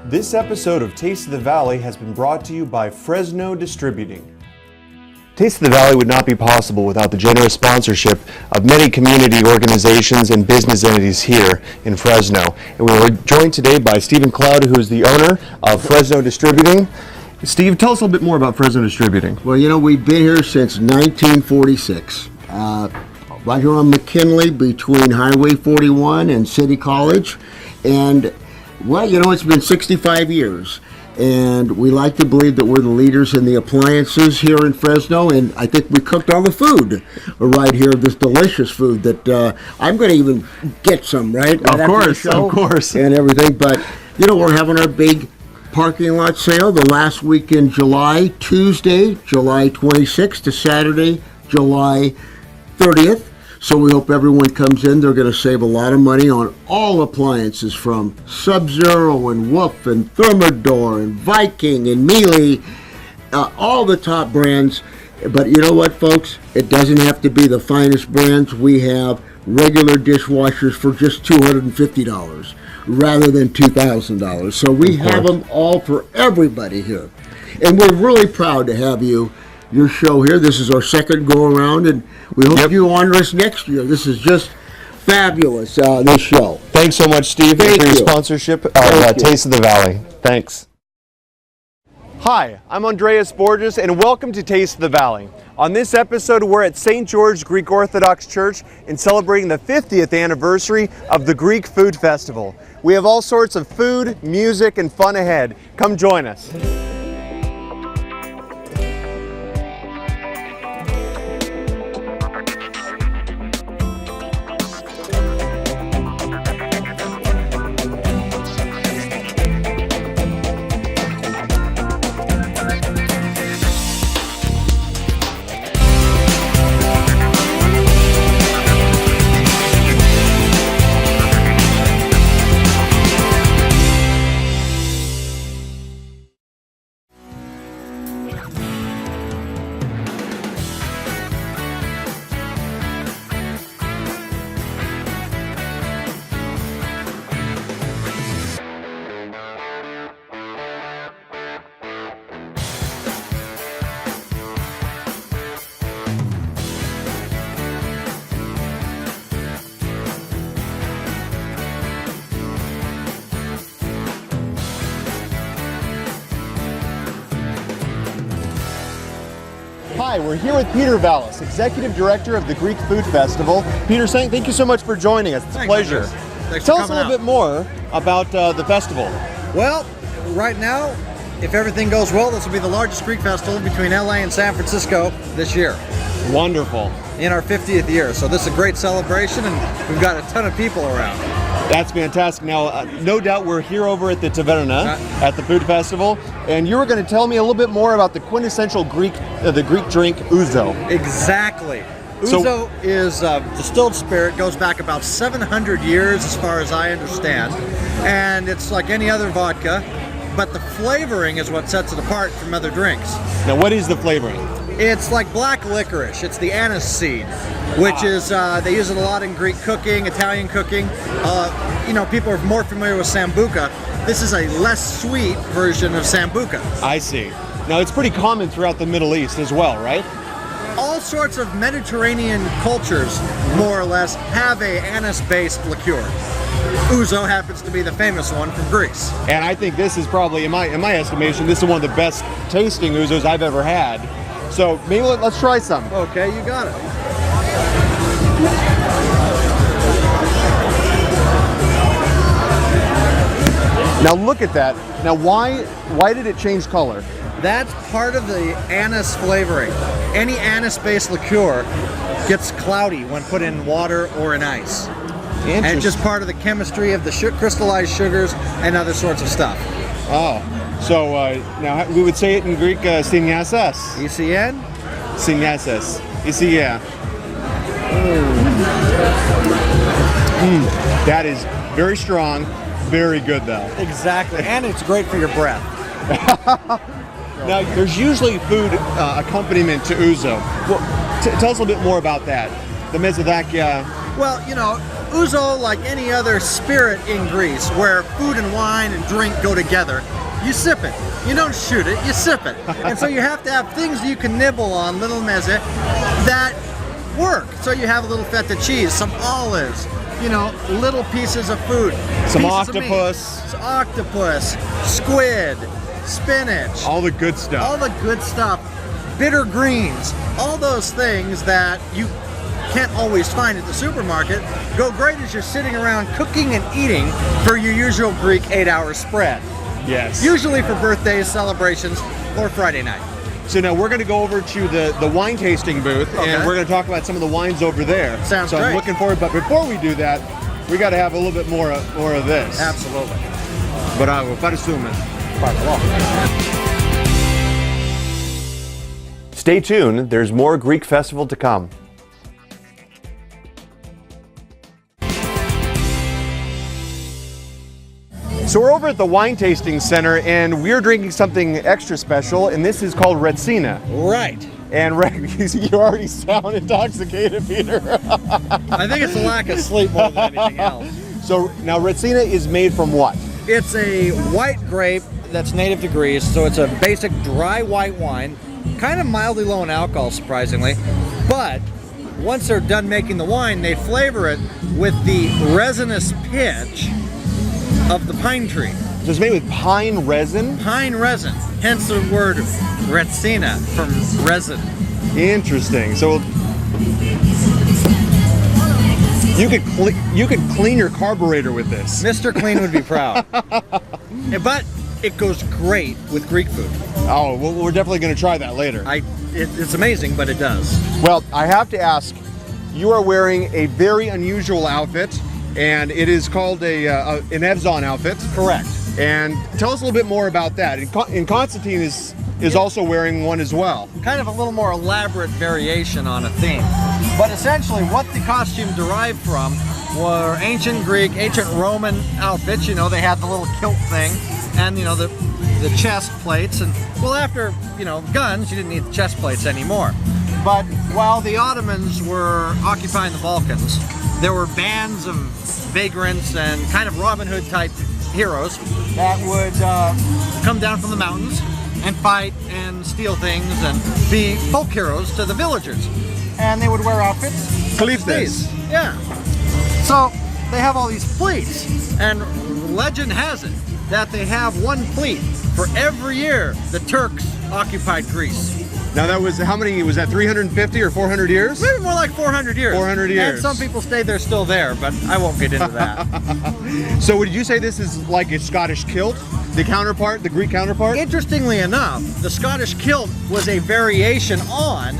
This episode of Taste of the Valley has been brought to you by Fresno Distributing. Taste of the Valley would not be possible without the generous sponsorship of many community organizations and business entities here in Fresno. And we are joined today by Stephen Cloud, who is the owner of Fresno Distributing. Steve, tell us a little bit more about Fresno Distributing. Well, you know, we've been here since 1946. Right here on McKinley between Highway 41 and City College. And, well, you know, it's been 65 years. And we like to believe that we're the leaders in the appliances here in Fresno. And I think we cooked all the food right here, this delicious food that I'm going to even get some, right? Of course. And everything. But, you know, we're having our big parking lot sale the last week in July, Tuesday, July 26th to Saturday, July 30th. So we hope everyone comes in. They're going to save a lot of money on all appliances from Sub-Zero and Wolf and Thermador and Viking and Miele, all the top brands. But you know what, folks? It doesn't have to be the finest brands. We have regular dishwashers for just $250 rather than $2,000. So we have them all for everybody here. And we're really proud to have your show here. This is our second go around, and we hope you honor us next year. This is just fabulous, this show. Thanks so much, Steve, for your sponsorship of Taste of the Valley. Thanks. Hi, I'm Andreas Borges, and welcome to Taste of the Valley. On this episode, we're at St. George Greek Orthodox Church in celebrating the 50th anniversary of the Greek Food Festival. We have all sorts of food, music, and fun ahead. Come join us. Hi, we're here with Peter Vallis, Executive Director of the Greek Food Festival. Peter, thank you so much for joining us. It's a pleasure. Tell us a little bit more about the festival. Well, right now, if everything goes well, this will be the largest Greek festival between LA and San Francisco this year. Wonderful. In our 50th year. So this is a great celebration, and we've got a ton of people around. That's fantastic. Now, no doubt we're here over at the Taverna at the food festival, and you were going to tell me a little bit more about the quintessential Greek, the Greek drink, ouzo. Exactly. Ouzo is distilled spirit, goes back about 700 years as far as I understand, and it's like any other vodka, but the flavoring is what sets it apart from other drinks. Now, what is the flavoring? It's like black licorice. It's the anise seed, which is, they use it a lot in Greek cooking, Italian cooking. You know, people are more familiar with Sambuca. This is a less sweet version of Sambuca. I see. Now, it's pretty common throughout the Middle East as well, right? All sorts of Mediterranean cultures, more or less, have a anise-based liqueur. Ouzo happens to be the famous one from Greece. And I think this is probably, in my estimation, this is one of the best tasting ouzos I've ever had. So maybe let's try some. Okay, you got it. Now look at that. Now why did it change color? That's part of the anise flavoring. Any anise-based liqueur gets cloudy when put in water or in ice. And it's just part of the chemistry of the crystallized sugars and other sorts of stuff. Oh. So now we would say it in Greek, siniasas. ECN? Siniasas. ECN. That is very strong, very good though. Exactly, and it's great for your breath. Now, there's usually food accompaniment to ouzo. Well, tell us a little bit more about that. The mezzathakya. Well, you know, ouzo, like any other spirit in Greece, where food and wine and drink go together, you sip it. You don't shoot it, you sip it. And so you have to have things you can nibble on, little meze, that work. So you have a little feta cheese, some olives, you know, little pieces of food. Some octopus. Octopus, squid, spinach. All the good stuff. All the good stuff. Bitter greens. All those things that you can't always find at the supermarket go great as you're sitting around cooking and eating for your usual Greek 8-hour spread. Yes. Usually for birthdays, celebrations, or Friday night. So now we're going to go over to the wine tasting booth, and we're going to talk about some of the wines over there. Sounds so great. I'm looking forward, but before we do that, we got to have a little bit more of this. Absolutely. Bravo, farsume. Stay tuned, there's more Greek festival to come. So we're over at the Wine Tasting Center, and we're drinking something extra special, and this is called Retsina. Right. And you already sound intoxicated, Peter. I think it's a lack of sleep more than anything else. So now Retsina is made from what? It's a white grape that's native to Greece, so it's a basic dry white wine, kind of mildly low in alcohol, surprisingly. But once they're done making the wine, they flavor it with the resinous pitch of the pine tree. So it's made with pine resin? Pine resin, hence the word Retsina, from resin. Interesting. So you could clean your carburetor with this. Mr. Clean would be proud. But it goes great with Greek food. Oh, well, we're definitely going to try that later. It's amazing, but it does. Well, I have to ask, you are wearing a very unusual outfit, and it is called an Evzon outfit. Correct. And tell us a little bit more about that. And Constantine is also wearing one as well. Kind of a little more elaborate variation on a theme. But essentially what the costume derived from were ancient Greek, ancient Roman outfits. You know, they had the little kilt thing and, you know, the chest plates. And, well, after, you know, guns, you didn't need the chest plates anymore. But while the Ottomans were occupying the Balkans, there were bands of vagrants and kind of Robin Hood type heroes that would come down from the mountains and fight and steal things and be folk heroes to the villagers. And they would wear outfits. Kaliftes. Yeah. So they have all these fleets, and legend has it that they have one fleet for every year the Turks occupied Greece. Now that was, how many, was that 350 or 400 years? Maybe more like 400 years. 400 years. And some people say they're still there, but I won't get into that. So would you say this is like a Scottish kilt? The counterpart, the Greek counterpart? Interestingly enough, the Scottish kilt was a variation on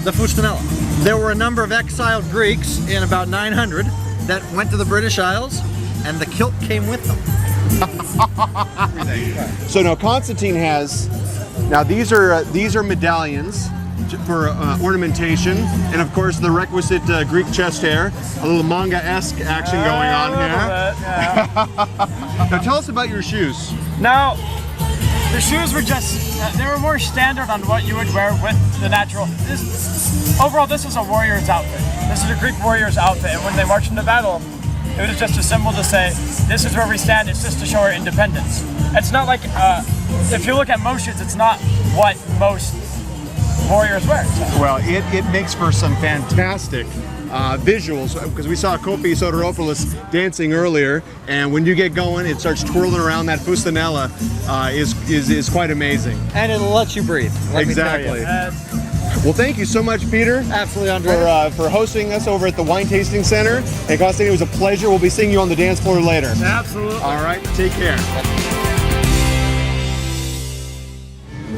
the fustanella. There were a number of exiled Greeks in about 900 that went to the British Isles, and the kilt came with them. So now Constantine has, now these are medallions for ornamentation, and of course the requisite Greek chest hair, a little manga-esque action going on here. Yeah. Now tell us about your shoes. Now, the shoes were just, they were more standard on what you would wear with the natural. Overall, this is a warrior's outfit. This is a Greek warrior's outfit, and when they march into battle, it was just a symbol to say, this is where we stand, it's just to show our independence. It's not like, if you look at most shoes, it's not what most warriors wear. So. Well, it makes for some fantastic visuals, because we saw Kofi Soteropoulos dancing earlier, and when you get going, it starts twirling around. That fustanella is quite amazing. And it'll let you breathe. Exactly. Well, thank you so much, Peter. Absolutely, Andre. For hosting us over at the Wine Tasting Center. And Constantine, it was a pleasure. We'll be seeing you on the dance floor later. Absolutely. All right, take care.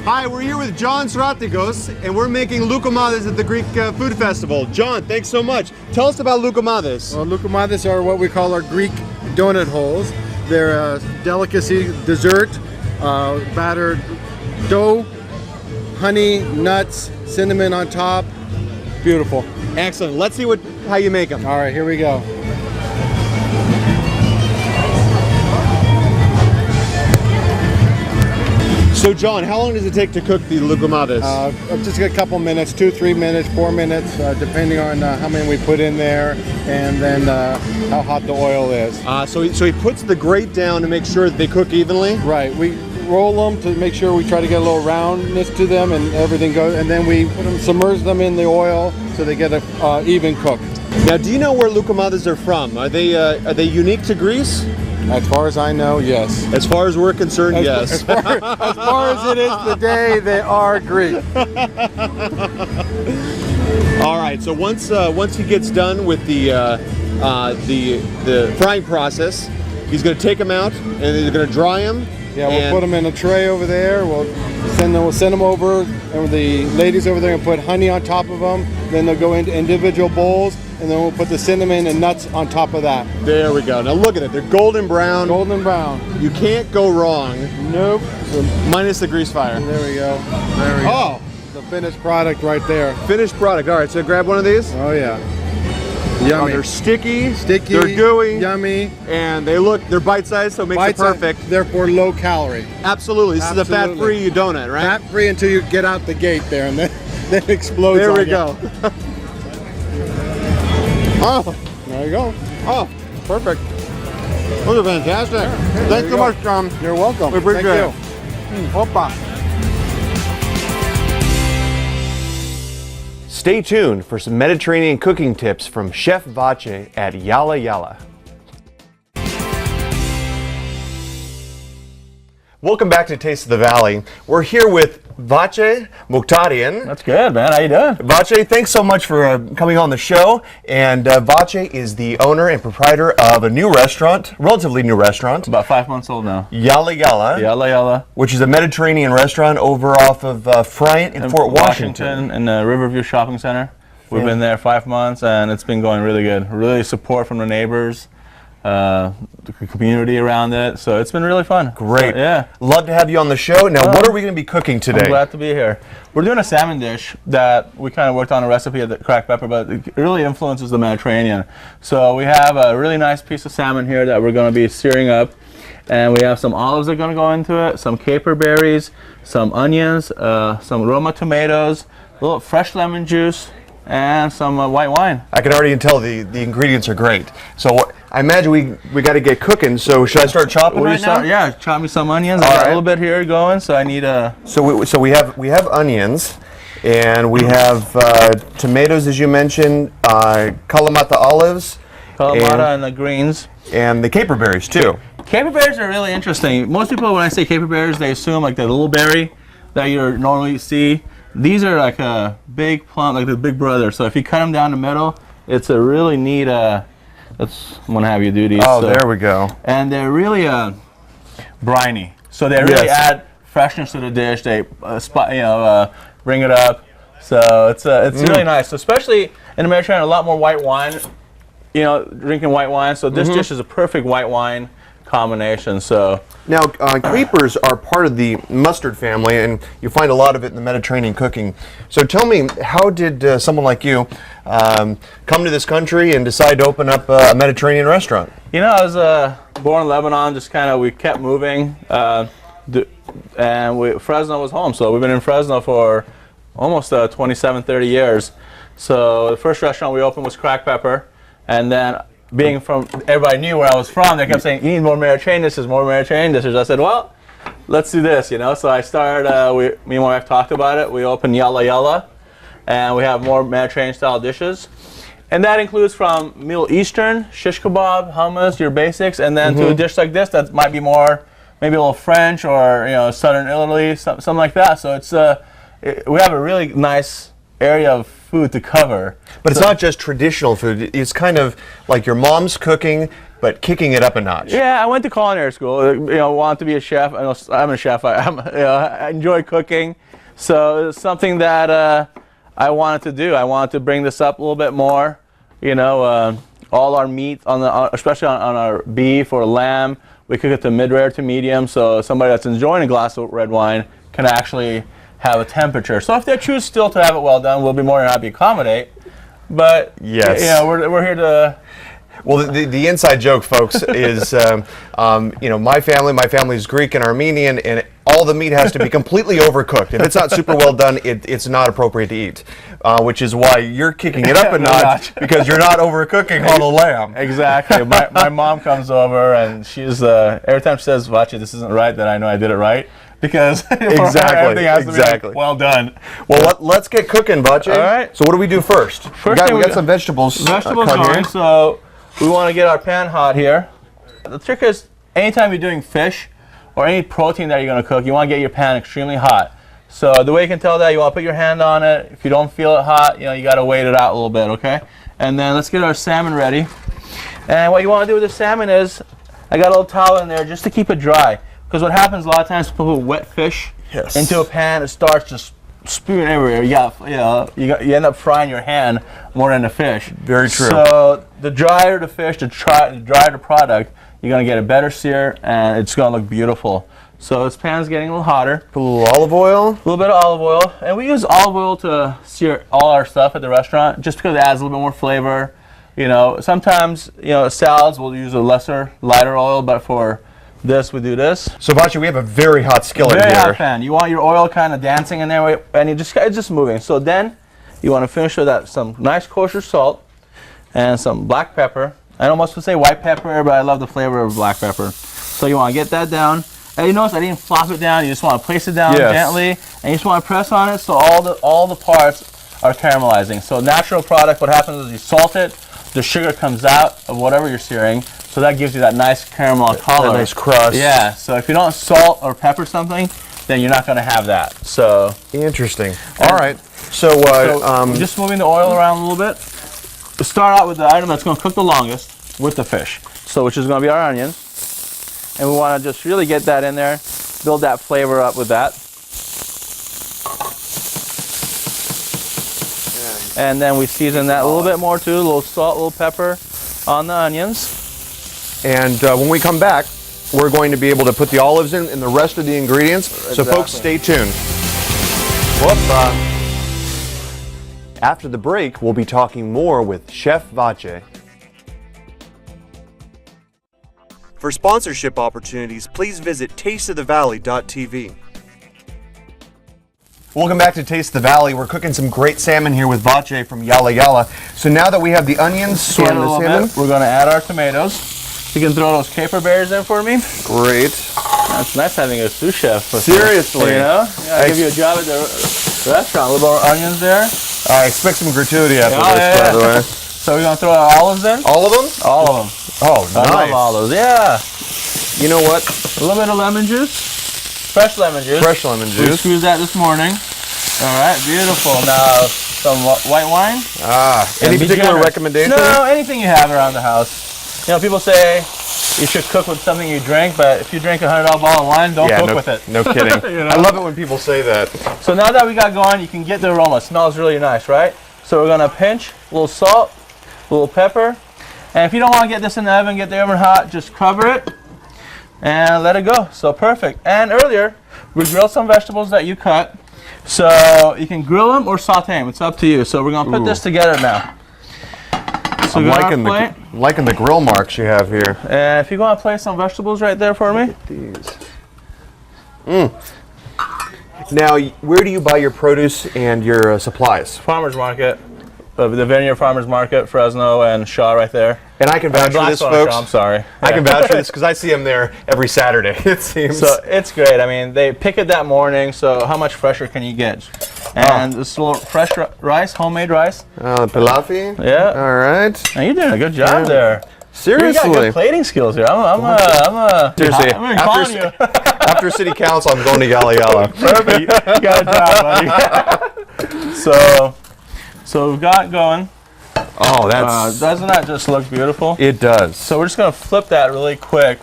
Hi, we're here with John Sratigos, and we're making loukoumades at the Greek Food Festival. John, thanks so much. Tell us about loukoumades. Well, loukoumades are what we call our Greek donut holes. They're a delicacy dessert, battered dough, honey, nuts, cinnamon on top. Beautiful. Excellent. Let's see how you make them. All right, here we go. So John, how long does it take to cook the lucumadas? Just a couple minutes, 2-3 minutes, 4 minutes, depending on how many we put in there, and then how hot the oil is. So he puts the grate down to make sure that they cook evenly? Right, we roll them to make sure we try to get a little roundness to them and everything goes, and then we submerge them in the oil so they get a even cook. Now, do you know where lucumadas are from? Are they unique to Greece? As far as I know, yes. As far as we're concerned, yes. As far as it is today, they are Greek. All right. So once he gets done with the frying process, he's going to take them out and he's going to dry them. Yeah, we'll put them in a tray over there. We'll send them over, and the ladies over there will put honey on top of them. Then they'll go into individual bowls, and then we'll put the cinnamon and nuts on top of that. There we go. Now look at it. They're golden brown. Golden brown. You can't go wrong. Nope. Minus the grease fire. There we go. There we go. The finished product right there. Finished product. All right. So grab one of these. Oh yeah. Oh, Yummy. they're sticky. Sticky. They're gooey. Yummy. And they're bite-sized, so it makes it perfect. Therefore low calorie. Absolutely. This is a fat-free donut, right? Fat-free until you get out the gate there, and then it explodes. There on we you. go. Oh, there you go. Oh, perfect. Those are fantastic. Thanks so much, John. You're welcome. We appreciate it. Opa. Stay tuned for some Mediterranean cooking tips from Chef Vache at Yalla Yalla. Welcome back to Taste of the Valley. We're here with Vache Mokhtarian. That's good, man. How you doing? Vache, thanks so much for coming on the show. And Vache is the owner and proprietor of a new restaurant, relatively new restaurant. About 5 months old now. Yalla Yalla. Yalla Yalla. Which is a Mediterranean restaurant over off of Friant in Fort Washington. In the Riverview Shopping Center. We've been there 5 months, and it's been going really good. Really support from the neighbors, the community around it. So it's been really fun. Great. So, yeah. Love to have you on the show. Now, what are we going to be cooking today? I'm glad to be here. We're doing a salmon dish that we kind of worked on a recipe at the Cracked Pepper, but it really influences the Mediterranean. So we have a really nice piece of salmon here that we're going to be searing up. And we have some olives that are going to go into it, some caper berries, some onions, some Roma tomatoes, a little fresh lemon juice, and some white wine. I can already tell the ingredients are great. So I imagine we got to get cooking. So should I start chopping right now? Yeah, chop me some onions. I got a little bit here going, so I need a. So we have onions, and we have tomatoes, as you mentioned, Kalamata olives, Kalamata and the greens, and the caper berries too. Caper berries are really interesting. Most people, when I say caper berries, they assume like the little berry that you normally see. These are like a big plum, like the big brother. So if you cut them down the middle, it's a really neat. I'm gonna have you do these. Oh, there we go. And they're really briny. So they really add freshness to the dish. They bring it up. So it's really nice. So especially in the Mediterranean, a lot more white wine. You know, drinking white wine. So this dish is a perfect white wine combination. So now capers are part of the mustard family, and you find a lot of it in the Mediterranean cooking. So tell me, how did someone like you come to this country and decide to open up a Mediterranean restaurant? You know, I was born in Lebanon. Just kind of we kept moving, and Fresno was home. So we've been in Fresno for almost 27, 30 years. So the first restaurant we opened was Cracked Pepper, and then being from, everybody knew where I was from, they kept saying, you need more Mediterranean dishes, more Mediterranean dishes. I said, well, let's do this, you know. So I started, me and my wife talked about it. We opened Yalla Yalla, and we have more Mediterranean style dishes. And that includes from Middle Eastern, shish kebab, hummus, your basics, and then to a dish like this that might be more, maybe a little French or, you know, Southern Italy, something like that. So it's, we have a really nice area of food to cover. But it's not just traditional food. It's kind of like your mom's cooking, but kicking it up a notch. Yeah, I went to culinary school. You know, wanted to be a chef. I'm a chef. I enjoy cooking, so it's something that I wanted to do. I wanted to bring this up a little bit more. You know, all our meat especially on our beef or lamb, we cook it to mid-rare to medium. So somebody that's enjoying a glass of red wine can actually have a temperature. So if they choose still to have it well done, we'll be more than happy to accommodate. But yes, you know, we're here to. Well, the inside joke, folks, is my family's Greek and Armenian, and all the meat has to be completely overcooked. If it's not super well done, it's not appropriate to eat, which is why you're kicking it up a notch because you're not overcooking all the lamb. Exactly. My mom comes over and she's every time she says, "Vache, this isn't right," then I know I did it right. Because everything has to be like, well done. Well, let's get cooking, Vache. All right. So what do we do first? We got some vegetables. Vegetables cut going. here. So we want to get our pan hot here. The trick is, anytime you're doing fish or any protein that you're going to cook, you want to get your pan extremely hot. So the way you can tell that, you want to put your hand on it. If you don't feel it hot, you got to wait it out a little bit, okay? And then let's get our salmon ready. And what you want to do with the salmon is, I got a little towel in there just to keep it dry. Because what happens a lot of times, people put wet fish into a pan, it starts just spewing everywhere. You end up frying your hand more than the fish. Very true. So the drier the fish, the drier the product, you're going to get a better sear, and it's going to look beautiful. So this pan's getting a little hotter. Put a little olive oil. A little bit of olive oil. And we use olive oil to sear all our stuff at the restaurant, just because it adds a little bit more flavor. Sometimes, salads will use a lighter oil, but for this, we do this. So, Vache, we have a very hot skillet Very here. hot pan. You want your oil kind of dancing in there, and it's just moving. So then, you want to finish with that some nice kosher salt and some black pepper. I know most people say white pepper, but I love the flavor of black pepper. So you want to get that down. And you notice I didn't flop it down. You just want to place it down gently, and you just want to press on it so all the parts are caramelizing. So natural product, what happens is you salt it, the sugar comes out of whatever you're searing. So that gives you that nice caramel color. That nice crust. Yeah, so if you don't salt or pepper something, then you're not going to have that. So interesting. All right. So just moving the oil around a little bit. We'll start out with the item that's going to cook the longest with the fish. So which is going to be our onion. And we want to just really get that in there, build that flavor up with that. And then we season that a little bit more too, a little salt, a little pepper on the onions. And when we come back, we're going to be able to put the olives in and the rest of the ingredients. Exactly. So folks, stay tuned. After the break, we'll be talking more with Chef Vache. For sponsorship opportunities, please visit tasteofthevalley.tv. Welcome back to Taste of the Valley. We're cooking some great salmon here with Vache from Yalla Yalla. So now that we have the onions and the salmon, we're going to add our tomatoes. You can throw those caper berries in for me. Great. That's nice having a sous chef. Seriously. I give you a job at the restaurant. A little more onions there. I expect some gratuity after this, by the way. So we're going to throw our olives in. All of them? All of them. Oh, nice. I love olives, yeah. You know what? A little bit of lemon juice. Fresh lemon juice. Fresh lemon We juice. squeezed that this morning. All right, beautiful. Now, some white wine. Any particular recommendation? No, anything you have around the house. People say you should cook with something you drink, but if you drink a $100 bottle of wine, don't cook with it. No kidding. I love it when people say that. So now that we got going, you can get the aroma. It smells really nice, right? So we're going to pinch a little salt, a little pepper. And if you don't want to get this in the oven, get the oven hot, just cover it and let it go. So perfect. And earlier, we grilled some vegetables that you cut. So you can grill them or saute them. It's up to you. So we're going to put this together now. So I'm liking the grill marks you have here. And if you want to place some vegetables right there for me. These. Now, where do you buy your produce and your supplies? Farmers Market. The Vineyard Farmers Market, Fresno and Shaw right there. And I can vouch for this, folks. I'm sorry. I can vouch for this because I see them there every Saturday, it seems. So it's great. I mean, they pick it that morning, so how much fresher can you get? And this little fresh rice, homemade rice. Pilafy? Yeah. All right. Now you're doing a good job there. Seriously. You got good plating skills here. Seriously. After city council, I'm going to Yalla Yalla. Perfect. You got a job, buddy. So we've got going. Oh, that's... doesn't that just look beautiful? It does. So we're just going to flip that really quick.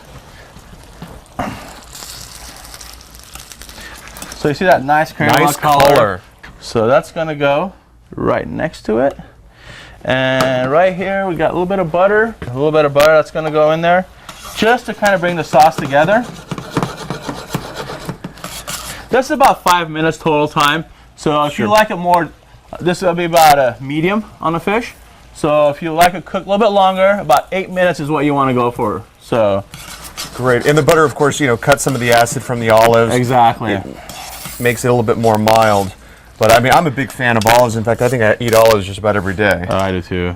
So you see that nice caramel color? So that's going to go right next to it. And right here we got a little bit of butter. A little bit of butter that's going to go in there just to kind of bring the sauce together. That's about 5 minutes total time. So if you like it more, this will be about a medium on the fish. So if you like it cooked a little bit longer, about 8 minutes is what you want to go for. So Great. And the butter, of course, cuts some of the acid from the olives. exactly. It makes it a little bit more mild. But I mean, I'm a big fan of olives. In fact, I think I eat olives just about every day. I do too.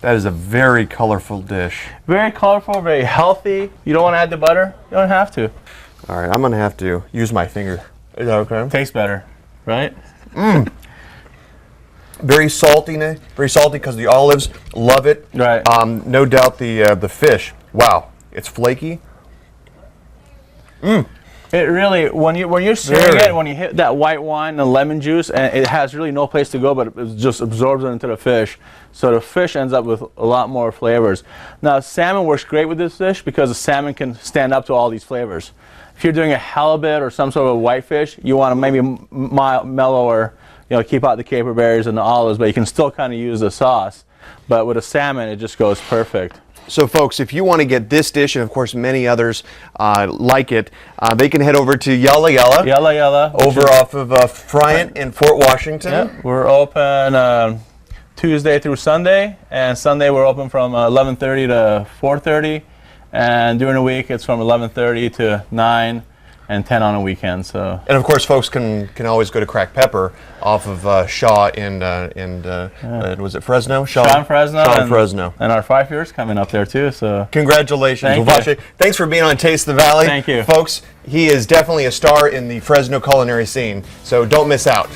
That is a very colorful dish. Very colorful, very healthy. You don't want to add the butter? You don't have to. All right, I'm going to have to use my finger. Is that okay? Tastes better, right? Very salty because the olives love it. Right. No doubt the fish. Wow, it's flaky. It really, when you're searing it, when you hit that white wine and lemon juice, and it has really no place to go, but it just absorbs it into the fish. So the fish ends up with a lot more flavors. Now, salmon works great with this dish because the salmon can stand up to all these flavors. If you're doing a halibut or some sort of whitefish, you want to maybe mellower, keep out the caper berries and the olives, but you can still kind of use the sauce. But with a salmon, it just goes perfect. So folks, if you want to get this dish, and of course many others like it, they can head over to Yalla Yalla. Yalla Yalla. Over off of Friant in Fort Washington. Yeah, we're open Tuesday through Sunday, and Sunday we're open from 11:30 to 4:30, and during the week it's from 11:30 to 9 and 10 on a weekend. So. And of course, folks can always go to Cracked Pepper off of Shaw and was it Fresno? Shaw and Fresno. Shaw and Fresno. And our 5 years coming up there too. So. Congratulations, Thank you. Thanks for being on Taste the Valley. Thank you, folks. He is definitely a star in the Fresno culinary scene. So don't miss out.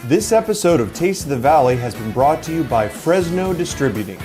This episode of Taste of the Valley has been brought to you by Fresno Distributing.